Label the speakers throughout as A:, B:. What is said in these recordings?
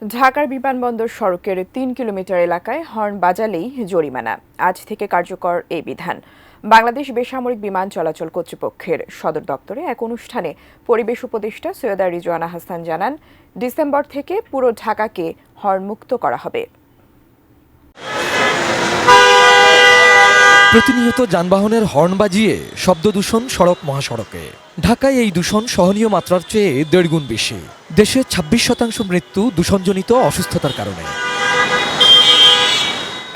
A: ঢাকার বিমানবন্দর সড়কের ৩ কিলোমিটার এলাকায় হর্ন বাজালেই জরিমানা। আজ থেকে কার্যকর এই বিধান। বাংলাদেশ বেসামরিক বিমান চলাচল কর্তৃপক্ষের সদর দপ্তরে এক অনুষ্ঠানে পরিবেশ উপদেষ্টা সৈয়দা রিজওয়ানা হাসান জানান, ডিসেম্বর থেকে পুরো ঢাকাকে হর্ন মুক্ত করা হবে।
B: প্রতিনিয়ত যানবাহনের হর্ন বাজিয়ে শব্দ দূষণ সড়ক মহাসড়কে। ঢাকায় এই দূষণ সহনীয় মাত্রার চেয়ে ১.৫ গুণ বেশি। দেশে ২৬% মৃত্যু দূষণজনিত অসুস্থতার কারণে।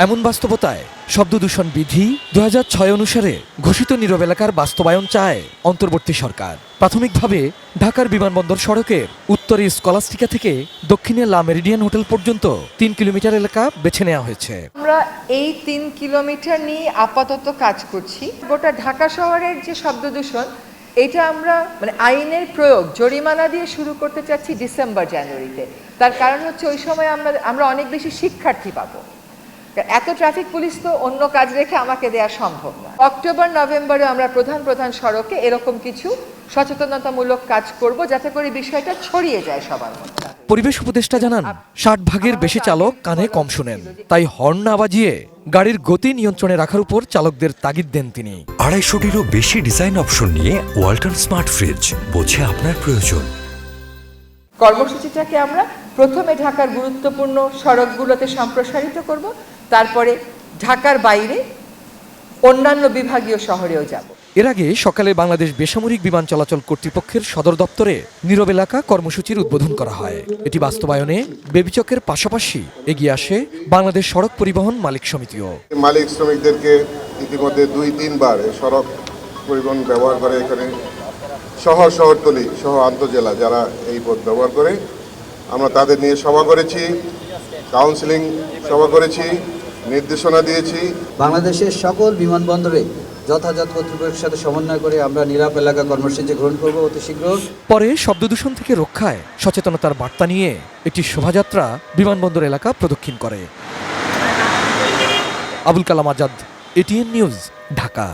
B: এমন বাস্তবতায় শব্দ দূষণ বিধি ২০০৬ অনুসারে ঘোষিত নীরব এলাকার বাস্তবায়ন চায় অন্তর্বর্তী সরকার। প্রাথমিকভাবে ঢাকার বিমানবন্দর সড়কের উত্তরে স্কলাস্টিকা থেকে দক্ষিণে লা মেরিডিয়ান হোটেল পর্যন্ত ৩ কিলোমিটার এলাকা বেছে নেওয়া হয়েছে।
C: আমরা এই ৩ কিলোমিটার নিয়ে আপাতত কাজ করছি। গোটা ঢাকা শহরের যে শব্দ দূষণ, এটা আমরা আইনের প্রয়োগ জরিমানা দিয়ে শুরু করতে চাচ্ছি ডিসেম্বর জানুয়ারিতে। তার কারণ হচ্ছে ওই সময় আমরা অনেক বেশি শিক্ষার্থী পাবো। এত ট্রাফিক পুলিশ তো অন্য কাজ রেখে আমাকে দেওয়া সম্ভব না। অক্টোবর নভেম্বরে আমরা প্রধান সড়কে এরকম কিছু সচেতনতামূলক কাজ করব, যাতে করে বিষয়টা ছড়িয়ে যায় সবার মধ্যে।
B: পরিবেশ উপদেষ্টা জানান, ৬০ ভাগের বেশি চালক কানে কম শোনেন, তাই হর্ন না বাজিয়ে গাড়ির গতি নিয়ন্ত্রণে রাখার উপর চালকদের তাগিদ দেন তিনি।
D: ২৫০টিরও বেশি ডিজাইন অপশন নিয়ে ওয়ালটন স্মার্ট ফ্রিজ, বোঝে আপনার প্রয়োজন।
C: কর্মসূচিটাকে আমরা প্রথমে ঢাকার গুরুত্বপূর্ণ সড়কগুলোতে সম্প্রসারিত করব, তারপরে ঢাকার বাইরে অন্যান্য বিভাগীয় শহরেও যাব।
B: এর আগে সকালে বাংলাদেশ বেসামরিক বিমান চলাচল কর্তৃপক্ষের সদর দপ্তরে নীরব এলাকা কর্মসূচির উদ্বোধন করা হয়। এটি বাস্তবায়নে বেবিচকের পাশাপাশি এগিয়ে আসে বাংলাদেশ সড়ক পরিবহন মালিক সমিতিও।
E: মালিক শ্রমিকদেরকে ইতিমধ্যে ২-৩ বার সড়ক পরিবহন ব্যবহার করে, এখানে শহরতলি সহ আন্তজেলা যারা এই পথ ব্যবহার করে, আমরা তাদের নিয়ে সভা করেছি, কাউন্সিলিং সভা করেছি, নির্দেশনা দিয়েছি।
F: বাংলাদেশের সকল বিমানবন্দরে যথাযথ কর্তৃপক্ষের সাথে সমন্বয় করে আমরা নীরব এলাকা কর্মসূচি গ্রহণ করব অতি শীঘ্র।
B: পরে শব্দ দূষণ থেকে রক্ষায় সচেতনতার বার্তা নিয়ে একটি শোভাযাত্রা বিমানবন্দর এলাকা প্রদক্ষিণ করে। Abul Kalam Azad, ATN news, Dhaka.